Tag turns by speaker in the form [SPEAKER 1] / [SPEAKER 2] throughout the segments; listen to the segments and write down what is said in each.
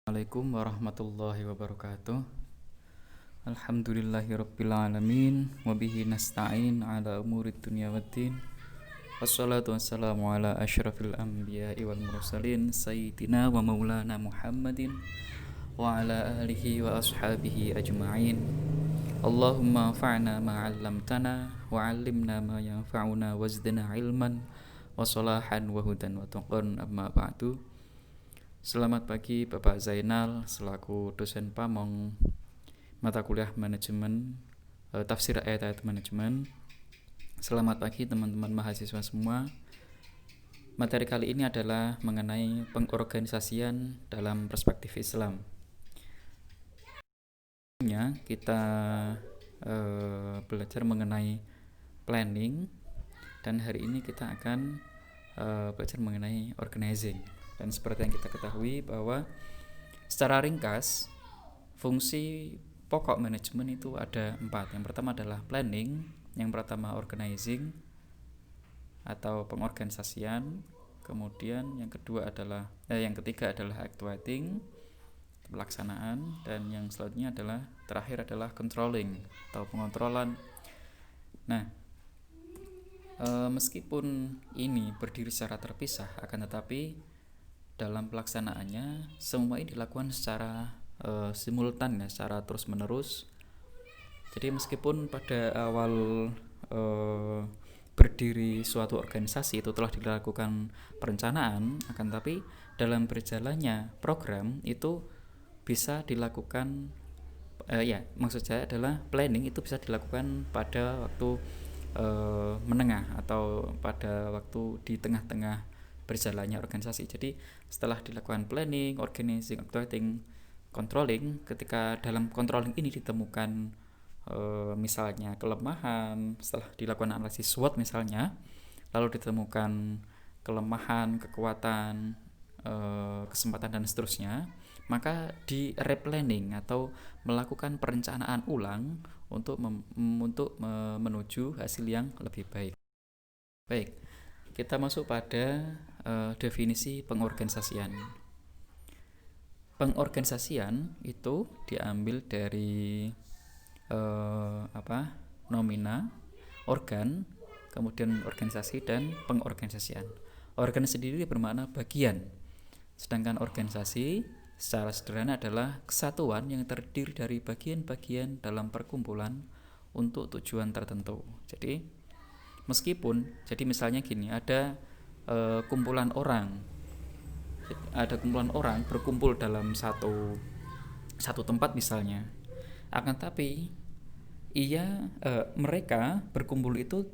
[SPEAKER 1] Assalamualaikum warahmatullahi wabarakatuh. Alhamdulillahirabbil alamin wa bihi nasta'in ala umurid dunya waddin. Wassalatu wassalamu ala asyrafil anbiya'i wal mursalin sayyidina wa maulana Muhammadin wa ala alihi wa ashabihi ajma'in. Allahumma fa'na ma 'allamtana wa 'allimna ma yanfa'una wazdina ilman wa salahan wa hudan wa tuqan amma ba'du. Selamat pagi Bapak Zainal selaku dosen pamong mata kuliah manajemen tafsir ayat-ayat manajemen. Selamat pagi teman-teman mahasiswa semua. Materi kali ini adalah mengenai pengorganisasian dalam perspektif Islam. Kita belajar mengenai planning dan hari ini kita akan belajar mengenai organizing. Dan seperti yang kita ketahui bahwa secara ringkas fungsi pokok manajemen itu ada 4. Yang pertama adalah planning, yang pertama organizing atau pengorganisasian, kemudian yang ketiga adalah actuating, pelaksanaan, dan yang selanjutnya terakhir adalah controlling atau pengontrolan. Nah, meskipun ini berdiri secara terpisah, akan tetapi dalam pelaksanaannya semua ini dilakukan secara simultan ya, secara terus menerus. Jadi meskipun pada awal berdiri suatu organisasi itu telah dilakukan perencanaan, akan tapi dalam berjalannya program itu bisa dilakukan maksud saya adalah planning itu bisa dilakukan pada waktu menengah atau pada waktu di tengah-tengah berjalannya organisasi. Jadi setelah dilakukan planning, organizing, actuating, controlling, ketika dalam controlling ini ditemukan misalnya kelemahan, setelah dilakukan analisis SWOT misalnya, lalu ditemukan kelemahan, kekuatan, kesempatan dan seterusnya, maka di replanning atau melakukan perencanaan ulang untuk menuju hasil yang lebih baik. Baik, kita masuk pada definisi pengorganisasian. Pengorganisasian itu diambil dari nomina, organ, kemudian organisasi dan pengorganisasian. Organ sendiri bermakna bagian, sedangkan organisasi secara sederhana adalah kesatuan yang terdiri dari bagian-bagian dalam perkumpulan untuk tujuan tertentu. Jadi misalnya gini, ada kumpulan orang berkumpul dalam satu tempat misalnya, akan tapi mereka berkumpul itu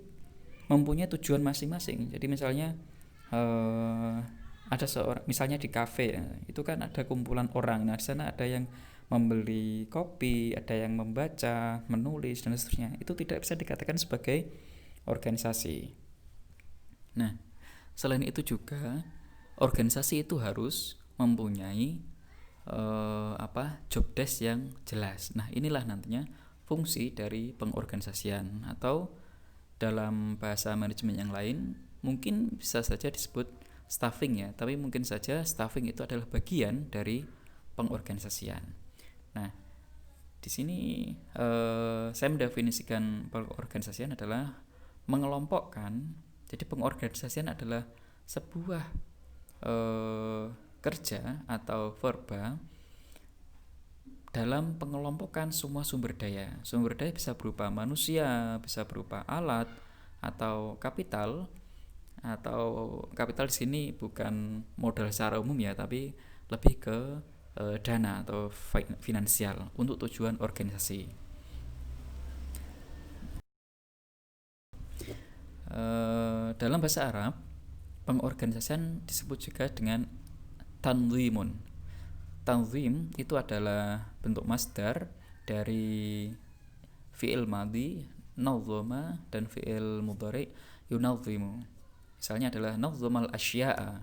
[SPEAKER 1] mempunyai tujuan masing-masing. Jadi misalnya ada seorang, misalnya di kafe itu kan ada kumpulan orang. Nah, di sana ada yang membeli kopi, ada yang membaca, menulis dan seterusnya. Itu tidak bisa dikatakan sebagai organisasi. Nah, selain itu juga organisasi itu harus mempunyai job desk yang jelas. Nah, inilah nantinya fungsi dari pengorganisasian, atau dalam bahasa manajemen yang lain mungkin bisa saja disebut staffing ya, tapi mungkin saja staffing itu adalah bagian dari pengorganisasian. Nah, di sini saya mendefinisikan pengorganisasian adalah mengelompokkan. Jadi pengorganisasian adalah sebuah kerja atau verba dalam pengelompokan semua sumber daya. Sumber daya bisa berupa manusia, bisa berupa alat atau kapital. Atau kapital di sini bukan modal secara umum ya, tapi lebih ke dana atau finansial untuk tujuan organisasi. Dalam bahasa Arab, pengorganisasian disebut juga dengan tanzimun. Tanzim itu adalah bentuk masdar dari fi'il madhi nazama dan fi'il mudhari yunazzimu. Misalnya adalah nazzamal asya'a,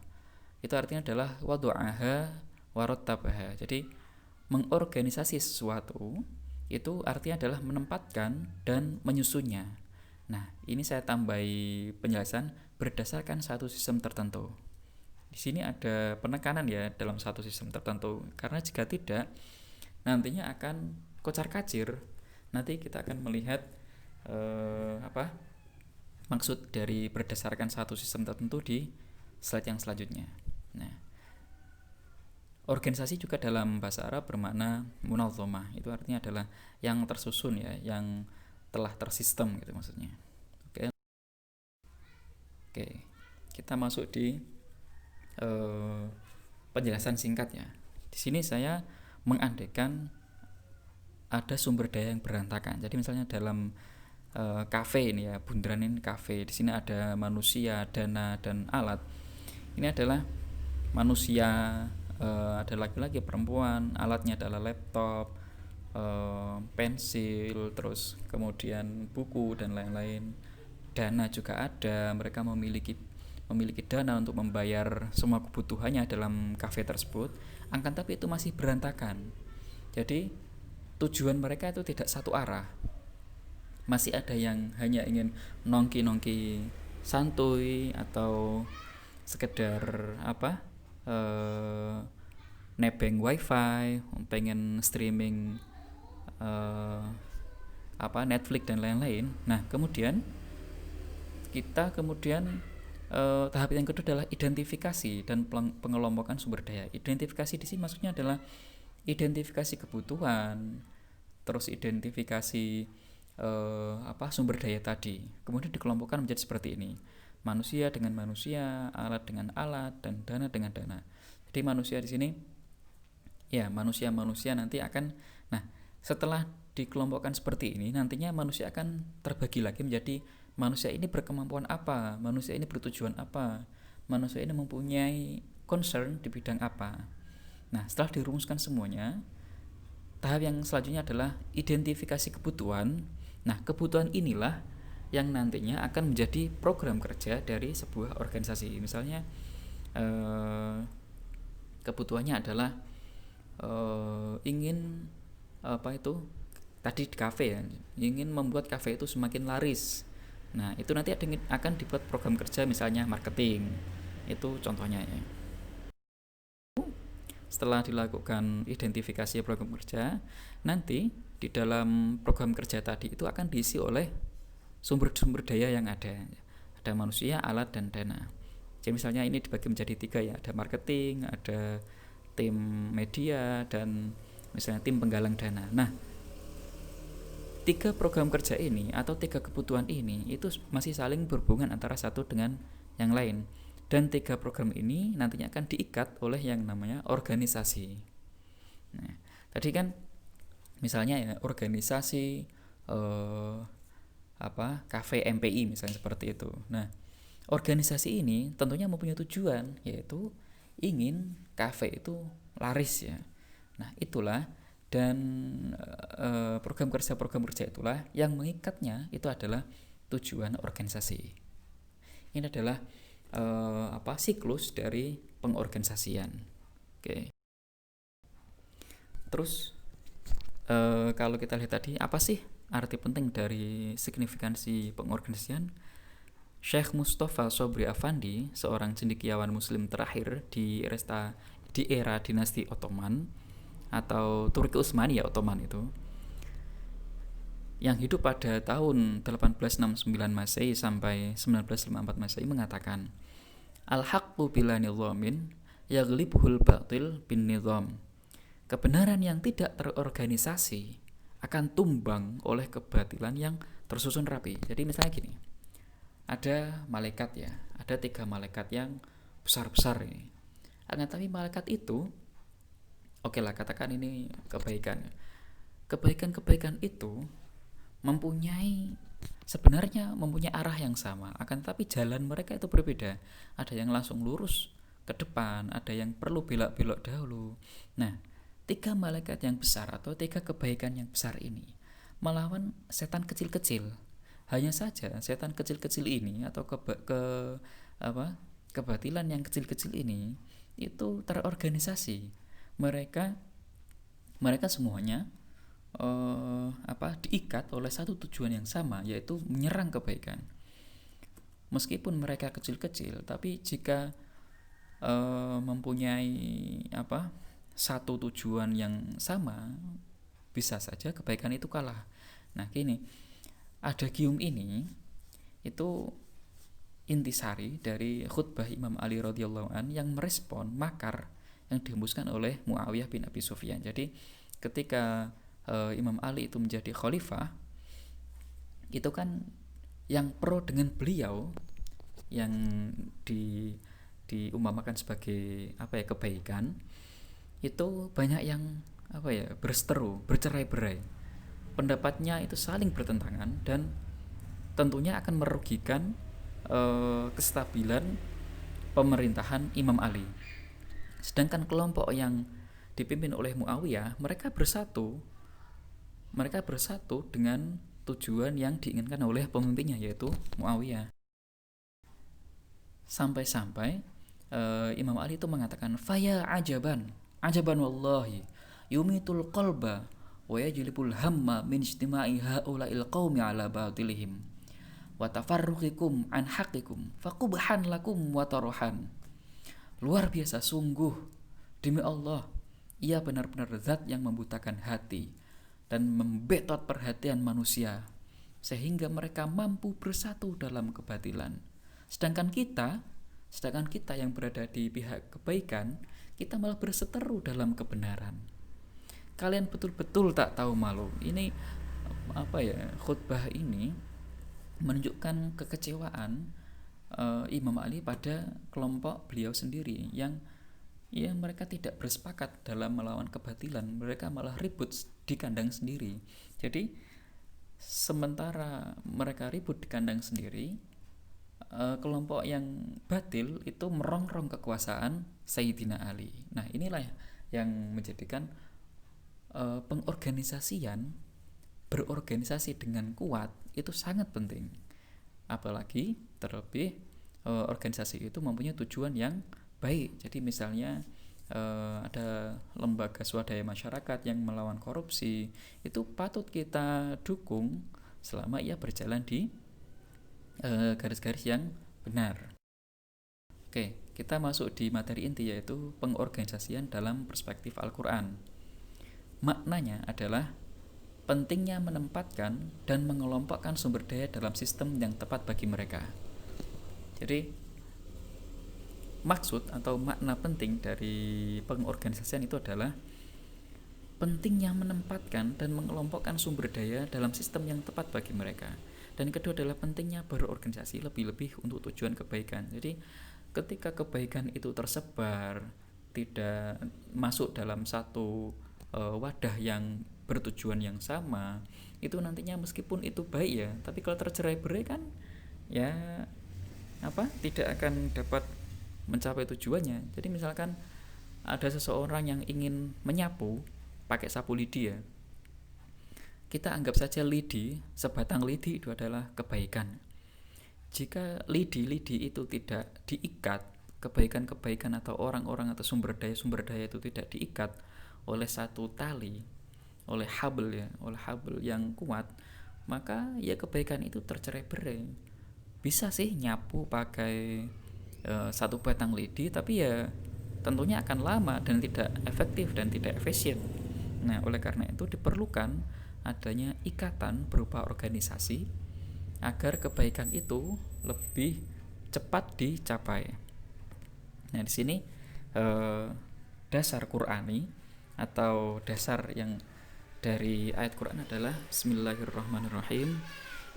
[SPEAKER 1] itu artinya adalah wadu'aha warattabaha. Jadi mengorganisasi sesuatu itu artinya adalah menempatkan dan menyusunnya. Nah, ini saya tambahi penjelasan berdasarkan satu sistem tertentu. Di sini ada penekanan ya dalam satu sistem tertentu, karena jika tidak nantinya akan kocar-kacir. Nanti kita akan melihat apa maksud dari berdasarkan satu sistem tertentu di slide yang selanjutnya. Nah, organisasi juga dalam bahasa Arab bermakna munazamah, itu artinya adalah yang tersusun ya, yang telah tersistem gitu maksudnya. Oke. Oke. Kita masuk di penjelasan singkatnya. Di sini saya mengandaikan ada sumber daya yang berantakan. Jadi misalnya dalam kafe ini ya, bundaran ini kafe. Di sini ada manusia, dana dan alat. Ini adalah manusia, ada laki-laki, perempuan, alatnya adalah laptop, pensil, terus kemudian buku dan lain-lain. Dana juga ada, mereka memiliki dana untuk membayar semua kebutuhannya dalam kafe tersebut. Akan tapi itu masih berantakan. Jadi tujuan mereka itu tidak satu arah. Masih ada yang hanya ingin nongki-nongki santuy atau sekedar nebeng wifi, pengen streaming Netflix dan lain-lain. Nah kemudian tahap yang kedua adalah identifikasi dan pengelompokan sumber daya. Identifikasi di sini maksudnya adalah identifikasi kebutuhan, terus identifikasi sumber daya tadi, kemudian dikelompokkan menjadi seperti ini: manusia dengan manusia, alat dengan alat, dan dana dengan dana. Jadi manusia di sini ya manusia nanti akan, nah setelah dikelompokkan seperti ini, nantinya manusia akan terbagi lagi menjadi manusia ini berkemampuan apa, manusia ini bertujuan apa, manusia ini mempunyai concern di bidang apa. Nah setelah dirumuskan semuanya, tahap yang selanjutnya adalah identifikasi kebutuhan. Nah kebutuhan inilah yang nantinya akan menjadi program kerja dari sebuah organisasi. Misalnya kebutuhannya adalah ingin tadi di kafe ya, ingin membuat kafe itu semakin laris. Nah itu nanti akan dibuat program kerja, misalnya marketing, itu contohnya ya. Setelah dilakukan identifikasi program kerja, nanti di dalam program kerja tadi itu akan diisi oleh sumber-sumber daya yang ada manusia, alat, dan dana. Jadi misalnya ini dibagi menjadi 3 ya, ada marketing, ada tim media, dan misalnya tim penggalang dana. Nah 3 program kerja ini atau 3 kebutuhan ini itu masih saling berhubungan antara satu dengan yang lain, dan 3 program ini nantinya akan diikat oleh yang namanya organisasi. Nah, tadi kan misalnya ya organisasi kafe MPI misalnya seperti itu. Nah, organisasi ini tentunya mempunyai tujuan, yaitu ingin kafe itu laris ya. Nah, itulah, dan program kerja itulah yang mengikatnya itu adalah tujuan organisasi. Ini adalah siklus dari pengorganisasian. Oke. Terus kalau kita lihat tadi, apa sih arti penting dari signifikansi pengorganisasian? Syekh Mustafa Sobri Afandi, seorang cendekiawan muslim terakhir di era dinasti Ottoman atau Turki Utsmani ya, Ottoman itu, yang hidup pada tahun 1869 Masehi sampai 1954 Masehi, mengatakan, al-haqqu bila nizamin yaghlibuhul batil bin nizam. Kebenaran yang tidak terorganisasi akan tumbang oleh kebatilan yang tersusun rapi. Jadi misalnya gini, ada malaikat ya, ada 3 malaikat yang besar-besar ini. Tapi malaikat itu, oke lah katakan ini kebaikan itu sebenarnya mempunyai arah yang sama, akan tapi jalan mereka itu berbeda. Ada yang langsung lurus ke depan, ada yang perlu belok-belok dahulu. Nah 3 malaikat yang besar atau 3 kebaikan yang besar ini melawan setan kecil-kecil. Hanya saja setan kecil-kecil ini atau kebatilan yang kecil-kecil ini itu terorganisasi. Mereka semuanya diikat oleh satu tujuan yang sama, yaitu menyerang kebaikan. Meskipun mereka kecil-kecil, tapi jika mempunyai satu tujuan yang sama, bisa saja kebaikan itu kalah. Nah gini, ada gium ini itu intisari dari khutbah Imam Ali radhiyallahu an yang merespon makar yang dihembuskan oleh Muawiyah bin Abi Sufyan. Jadi ketika Imam Ali itu menjadi khalifah, itu kan yang pro dengan beliau, yang diumpamakan sebagai kebaikan, itu banyak yang berseteru, bercerai-berai. Pendapatnya itu saling bertentangan dan tentunya akan merugikan kestabilan pemerintahan Imam Ali. Sedangkan kelompok yang dipimpin oleh Muawiyah, mereka bersatu dengan tujuan yang diinginkan oleh pemimpinnya, yaitu Muawiyah. Sampai-sampai Imam Ali itu mengatakan, faya ajaban wallahi yumitul qalba wa yajlibul hamma min ijtima'i haula'il qaumi ala batilihim wa tafarruqikum an haqqikum faqubhan lakum wa taruhan. Luar biasa sungguh, demi Allah, ia benar-benar zat yang membutakan hati dan membetot perhatian manusia sehingga mereka mampu bersatu dalam kebatilan. Sedangkan kita yang berada di pihak kebaikan, kita malah berseteru dalam kebenaran. Kalian betul-betul tak tahu malu. Ini khutbah ini menunjukkan kekecewaan Imam Ali pada kelompok beliau sendiri yang mereka tidak bersepakat dalam melawan kebatilan, mereka malah ribut di kandang sendiri. Jadi sementara mereka ribut di kandang sendiri, kelompok yang batil itu merongrong kekuasaan Sayyidina Ali. Nah inilah yang menjadikan pengorganisasian, berorganisasi dengan kuat itu sangat penting. Apalagi terlebih organisasi itu mempunyai tujuan yang baik. Jadi misalnya ada lembaga swadaya masyarakat yang melawan korupsi, itu patut kita dukung selama ia berjalan di garis-garis yang benar. Oke, kita masuk di materi inti, yaitu pengorganisasian dalam perspektif Al-Quran. Maknanya adalah pentingnya menempatkan dan mengelompokkan sumber daya dalam sistem yang tepat bagi mereka. Jadi maksud atau makna penting dari pengorganisasian itu adalah pentingnya menempatkan dan mengelompokkan sumber daya dalam sistem yang tepat bagi mereka. Dan kedua adalah pentingnya berorganisasi lebih-lebih untuk tujuan kebaikan. Jadi ketika kebaikan itu tersebar, tidak masuk dalam satu wadah yang bertujuan yang sama, itu nantinya meskipun itu baik ya, tapi kalau tercerai-berai kan ya tidak akan dapat mencapai tujuannya. Jadi misalkan ada seseorang yang ingin menyapu pakai sapu lidi ya, kita anggap saja sebatang lidi itu adalah kebaikan. Jika lidi itu tidak diikat, kebaikan atau orang-orang atau sumber daya itu tidak diikat oleh satu tali, oleh habel yang kuat, maka ya kebaikan itu tercerai-berai. Bisa sih nyapu pakai satu batang lidi, tapi ya tentunya akan lama dan tidak efektif dan tidak efisien. Nah, oleh karena itu diperlukan adanya ikatan berupa organisasi agar kebaikan itu lebih cepat dicapai. Nah, di sini dasar Qur'ani atau dasar yang dari ayat Quran adalah Bismillahirrahmanirrahim.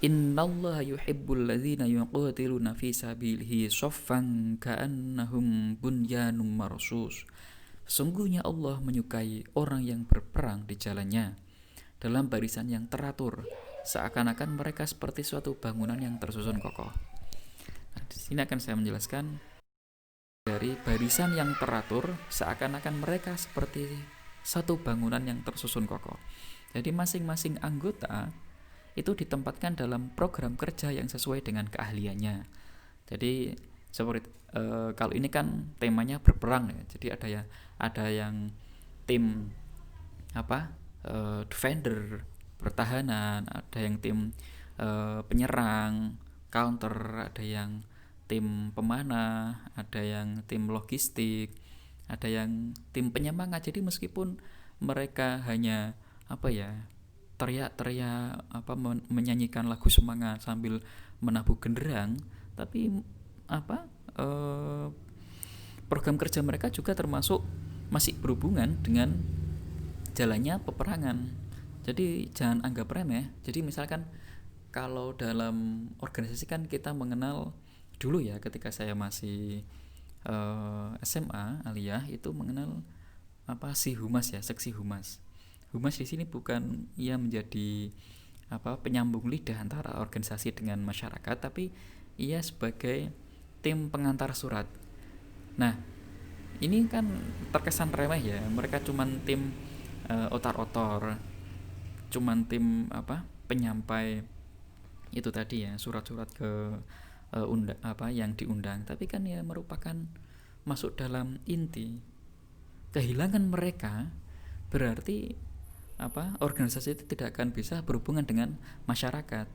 [SPEAKER 1] Innallaha yuhibbul ladzina yuqatiluna fi sabilihi shaffan ka'annahum bunyanun marsus. Sesungguhnya Allah menyukai orang yang berperang di jalannya dalam barisan yang teratur, seakan-akan mereka seperti suatu bangunan yang tersusun kokoh. Nah, di sini akan saya menjelaskan dari barisan yang teratur, seakan-akan mereka seperti satu bangunan yang tersusun kokoh. Jadi masing-masing anggota itu ditempatkan dalam program kerja yang sesuai dengan keahliannya. Jadi seperti kalau ini kan temanya berperang ya. Jadi ada yang tim defender, pertahanan, ada yang tim penyerang, counter, ada yang tim pemanah, ada yang tim logistik, ada yang tim penyemangat. Jadi meskipun mereka hanya apa ya, teriak-teriak menyanyikan lagu semangat sambil menabuh genderang, tapi apa eh, program kerja mereka juga termasuk masih berhubungan dengan jalannya peperangan. Jadi jangan anggap remeh. Jadi misalkan kalau dalam organisasi kan kita mengenal dulu ya, ketika saya masih SMA aliyah itu mengenal apa sih humas ya, seksi humas. Humas di sini bukan ia menjadi apa penyambung lidah antara organisasi dengan masyarakat, tapi ia sebagai tim pengantar surat. Nah, ini kan terkesan remeh ya, mereka cuman tim otar-otor, cuman tim apa penyampai itu tadi ya, surat-surat ke apa yang diundang, tapi kan ya merupakan masuk dalam inti. Kehilangan mereka berarti apa organisasi itu tidak akan bisa berhubungan dengan masyarakat.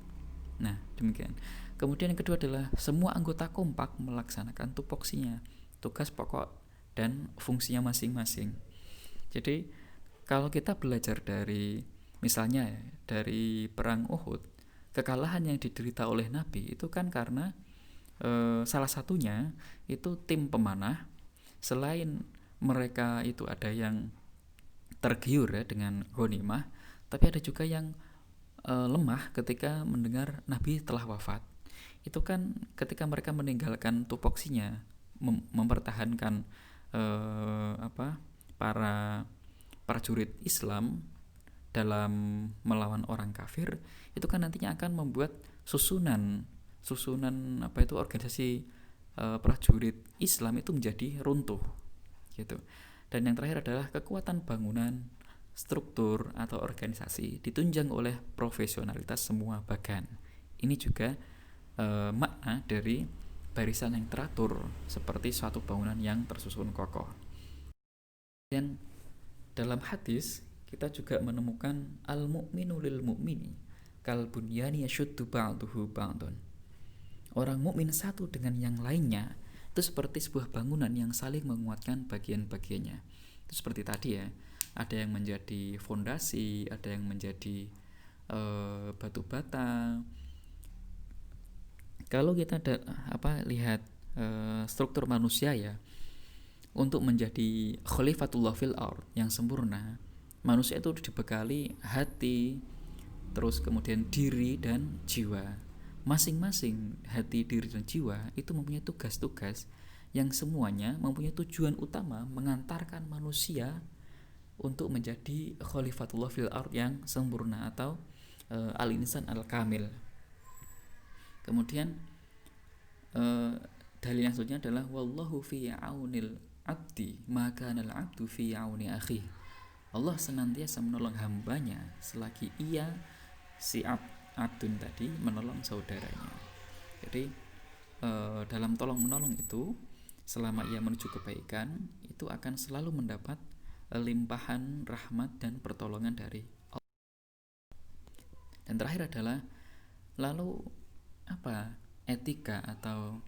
[SPEAKER 1] Nah, demikian. Kemudian yang kedua adalah semua anggota kompak melaksanakan tupoksinya, tugas pokok dan fungsinya masing-masing. Jadi kalau kita belajar dari misalnya ya, dari perang Uhud, kekalahan yang diderita oleh Nabi itu kan karena salah satunya itu tim pemanah. Selain mereka itu ada yang tergiur ya dengan ghanimah, tapi ada juga yang lemah ketika mendengar Nabi telah wafat. Itu kan ketika mereka meninggalkan tupoksinya, mempertahankan apa para prajurit Islam dalam melawan orang kafir, itu kan nantinya akan membuat susunan apa itu organisasi prajurit Islam itu menjadi runtuh gitu. Dan yang terakhir adalah kekuatan bangunan struktur atau organisasi ditunjang oleh profesionalitas semua bagian. Ini juga makna dari barisan yang teratur seperti suatu bangunan yang tersusun kokoh. Dan dalam hadis kita juga menemukan al-mu'minu lil mu'mini kal bunyani yashuddu ba'duhu ba'dun. Orang mukmin satu dengan yang lainnya itu seperti sebuah bangunan yang saling menguatkan bagian-bagiannya. Itu seperti tadi ya, ada yang menjadi fondasi, ada yang menjadi batu bata. Kalau kita lihat struktur manusia ya, untuk menjadi khalifatullah fil ard yang sempurna, manusia itu dibekali hati, terus kemudian diri dan jiwa. Masing-masing hati, diri, dan jiwa itu mempunyai tugas-tugas yang semuanya mempunyai tujuan utama mengantarkan manusia untuk menjadi khalifatullah fil ard yang sempurna atau al-insan al-kamil. Kemudian dalil yang selanjutnya adalah wallahu fi aunil abdi maka al abdu fi auni akhi. Allah senantiasa menolong hambanya selagi ia si abdun tadi menolong saudaranya. Jadi dalam tolong menolong itu selama ia menuju kebaikan itu akan selalu mendapat limpahan rahmat dan pertolongan dari Allah. Dan terakhir adalah lalu apa etika atau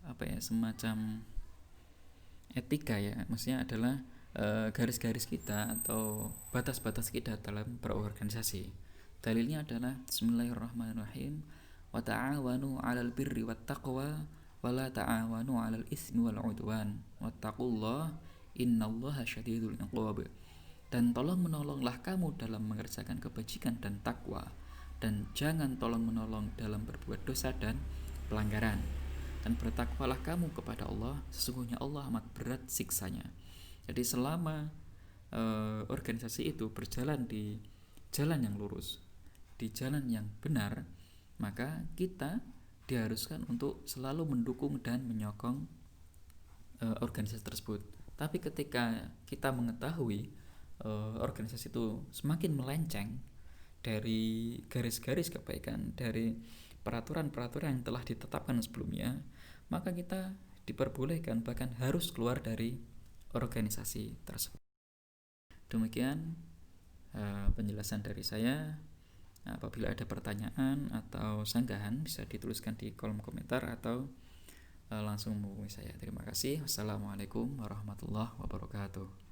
[SPEAKER 1] apa ya semacam etika ya, maksudnya adalah garis-garis kita atau batas-batas kita dalam berorganisasi. Dalilnya adalah Bismillahirrahmanirrahim wa ta'awanu 'alal birri wat taqwa wa la ta'awanu 'alal itsmi wal 'udwan wattaqullaha innallaha syadidul 'iqab. Dan tolong menolonglah kamu dalam mengerjakan kebajikan dan takwa, dan jangan tolong menolong dalam berbuat dosa dan pelanggaran. Dan bertakwalah kamu kepada Allah, sesungguhnya Allah amat berat siksanya. Jadi selama organisasi itu berjalan di jalan yang lurus, di jalan yang benar, maka kita diharuskan untuk selalu mendukung dan menyokong organisasi tersebut. Tapi ketika kita mengetahui organisasi itu semakin melenceng dari garis-garis kebaikan, dari peraturan-peraturan yang telah ditetapkan sebelumnya, maka kita diperbolehkan bahkan harus keluar dari organisasi tersebut. Demikian penjelasan dari saya. Apabila ada pertanyaan atau sanggahan bisa dituliskan di kolom komentar atau langsung menghubungi saya. Terima kasih. Wassalamualaikum warahmatullahi wabarakatuh.